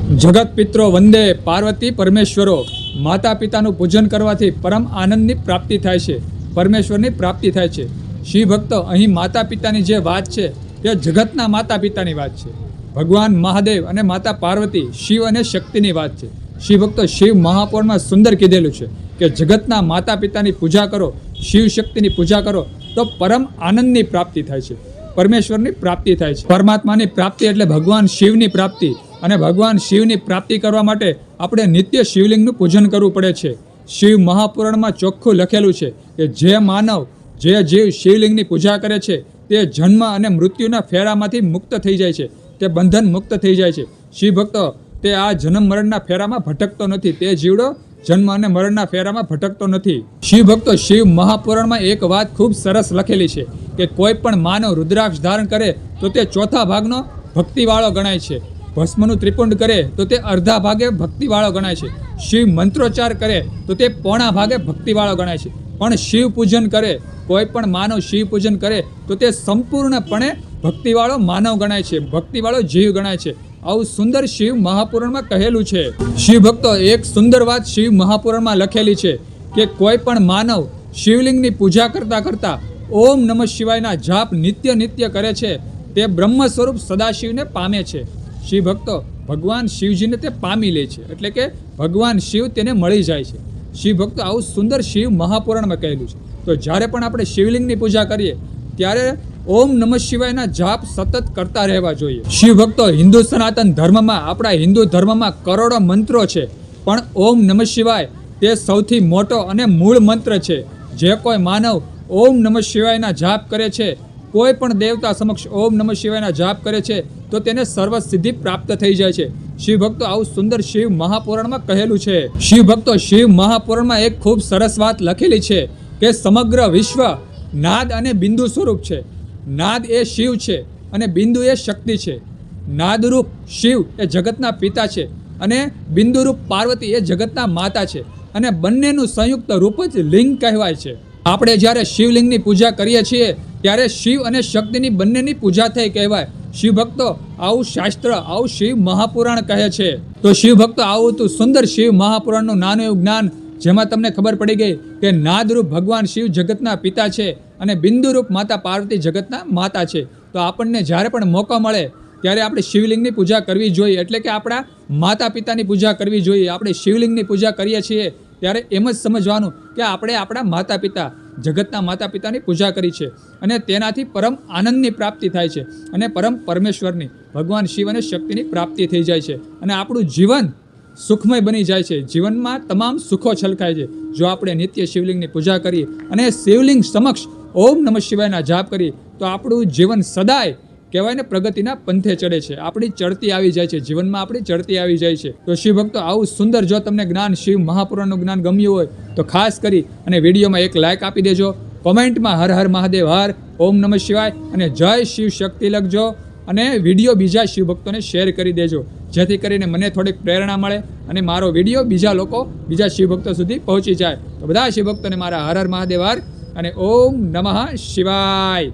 જગત પિત્રો વંદે પાર્વતી પરમેશ્વરો. માતા પિતાનું પૂજન કરવાથી પરમ આનંદની પ્રાપ્તિ થાય છે, પરમેશ્વરની પ્રાપ્તિ થાય છે. શિવ ભક્તો, અહીં માતા પિતાની જે વાત છે તે જગતના માતા પિતાની વાત છે. ભગવાન મહાદેવ અને માતા પાર્વતી, શિવ અને શક્તિની વાત છે. શિવ ભક્તો, શિવ મહાપુરાણમાં સુંદર કીધેલું છે કે જગતના માતા પિતાની પૂજા કરો, શિવ શક્તિની પૂજા કરો તો પરમ આનંદની પ્રાપ્તિ થાય છે, પરમેશ્વરની પ્રાપ્તિ થાય છે. પરમાત્માની પ્રાપ્તિ એટલે ભગવાન શિવની પ્રાપ્તિ, અને ભગવાન શિવની પ્રાપ્તિ કરવા માટે આપણે નિત્ય શિવલિંગનું પૂજન કરવું પડે છે. શિવ મહાપુરાણમાં ચોખ્ખું લખેલું છે કે જે માનવ, જે જીવ શિવલિંગની પૂજા કરે છે તે જન્મ અને મૃત્યુના ફેરામાંથી મુક્ત થઈ જાય છે, તે બંધન મુક્ત થઈ જાય છે. શિવ ભક્તો, તે આ જન્મ મરણના ફેરામાં ભટકતો નથી, તે જીવડો જન્મ અને મરણના ફેરામાં ભટકતો નથી. શિવ ભક્તો, શિવ મહાપુરાણમાં એક વાત ખૂબ સરસ લખેલી છે કે કોઈ પણ માનવ રુદ્રાક્ષ ધારણ કરે તો તે ચોથા ભાગનો ભક્તિવાળો ગણાય છે. ભસ્મનું ત્રિપુંડ કરે તો તે અડધા ભાગે ભક્તિવાળો ગણાય છે. શિવ મંત્રોચ્ચાર કરે તો તે પોણા ભાગે ભક્તિવાળો ગણાય છે. પણ શિવ પૂજન કરે, કોઈ પણ માનવ શિવ પૂજન કરે તો તે સંપૂર્ણપણે ભક્તિવાળો માનવ ગણાય છે, ભક્તિવાળો જીવ ગણાય છે. આવું સુંદર શિવ મહાપુરાણમાં કહેલું છે. શિવ ભક્તો, એક સુંદર વાત શિવ મહાપુરાણમાં લખેલી છે કે કોઈ પણ માનવ શિવલિંગની પૂજા કરતા કરતા ઓમ નમઃ શિવાયના જાપ નિત્ય કરે છે તે બ્રહ્મ સ્વરૂપ સદાશિવને પામે છે. શિવ ભક્તો, ભગવાન શિવજીને તે પામી લે છે, એટલે કે ભગવાન શિવ તેને મળી જાય છે. શિવ ભક્તો, આવું સુંદર શિવ મહાપુરાણમાં કહેલું છે. તો જ્યારે પણ આપણે શિવલિંગની પૂજા કરીએ ત્યારે ઓમ નમઃ શિવાયના જાપ સતત કરતા રહેવા જોઈએ. શિવ ભક્તો, હિન્દુ સનાતન ધર્મમાં, આપણા હિન્દુ ધર્મમાં કરોડો મંત્રો છે, પણ ઓમ નમઃ શિવાય તે સૌથી મોટો અને મૂળ મંત્ર છે. જે કોઈ માનવ ઓમ નમઃ શિવાયના જાપ કરે છે, કોઈ પણ દેવતા સમક્ષ ઓમ નમઃ શિવાયના જાપ કરે છે તો તેને સર્વ સિદ્ધિ પ્રાપ્ત થઈ જાય છે. શિવ ભક્તો, આવું સુંદર શિવ મહાપુરાણમાં કહેલું છે. શિવ ભક્તો, શિવ મહાપુરાણમાં એક ખૂબ સરસ વાત લખેલી છે કે સમગ્ર વિશ્વ નાદ અને બિંદુ સ્વરૂપ છે. નાદ એ શિવ છે અને બિંદુ એ શક્તિ છે. નાદરૂપ શિવ એ જગતના પિતા છે અને બિંદુરૂપ પાર્વતી એ જગતના માતા છે, અને બંનેનું સંયુક્ત રૂપ જ લિંગ કહેવાય છે. આપણે જ્યારે શિવલિંગની પૂજા કરીએ છીએ ત્યારે શિવ અને શક્તિની બંનેની પૂજા થઈ કહેવાય. શિવ ભક્તો, આવું શાસ્ત્ર, આવું શિવ મહાપુરાણ કહે છે. તો શિવ ભક્તો, આવું તો સુંદર શિવ મહાપુરાણનું નાનું એવું જ્ઞાન, જેમાં તમને ખબર પડી ગઈ કે નાદરૂપ ભગવાન શિવ જગતના પિતા છે અને બિંદુરૂપ માતા પાર્વતી જગતના માતા છે. તો આપણને જ્યારે પણ મોકો મળે ત્યારે આપણે શિવલિંગની પૂજા કરવી જોઈએ, એટલે કે આપણા માતા પિતાની પૂજા કરવી જોઈએ. આપણે શિવલિંગની પૂજા કરીએ છીએ ત્યારે એમ જ સમજવાનું કે આપણે આપણા માતા પિતા, જગતના માતા પિતાની પૂજા કરી છે, અને તેનાથી પરમ આનંદની પ્રાપ્તિ થાય છે, અને પરમ પરમેશ્વરની, ભગવાન શિવ અને શક્તિની પ્રાપ્તિ થઈ જાય છે, અને આપણું જીવન સુખમય બની જાય છે. જીવનમાં તમામ સુખો છલકાય છે જો આપણે નિત્ય શિવલિંગની પૂજા કરીએ અને શિવલિંગ સમક્ષ ઓમ નમઃ શિવાયના જાપ કરીએ તો આપણું જીવન સદાય કહેવાય ને પ્રગતિના પંથે ચડે છે. આપણી ચડતી આવી જાય છે, જીવનમાં આપણી ચડતી આવી જાય છે. તો શિવ ભક્તો, આવું સુંદર જો તમને જ્ઞાન, શિવ મહાપુરાણનું જ્ઞાન ગમ્યું હોય તો ખાસ કરી અને વિડીયોમાં એક લાઇક આપી દેજો. કોમેન્ટમાં હર હર મહાદેવ, હર ઓમ નમઃ શિવાય અને જય શિવ શક્તિ લખજો, અને વિડીયો બીજા શિવ ભક્તોને શેર કરી દેજો, જેથી કરીને મને થોડીક પ્રેરણા મળે અને મારો વિડીયો બીજા શિવ ભક્તો સુધી પહોંચી જાય. તો બધા શિવ ભક્તોને મારા હર હર મહાદેવ, હર અને ઓમ નમઃ શિવાય.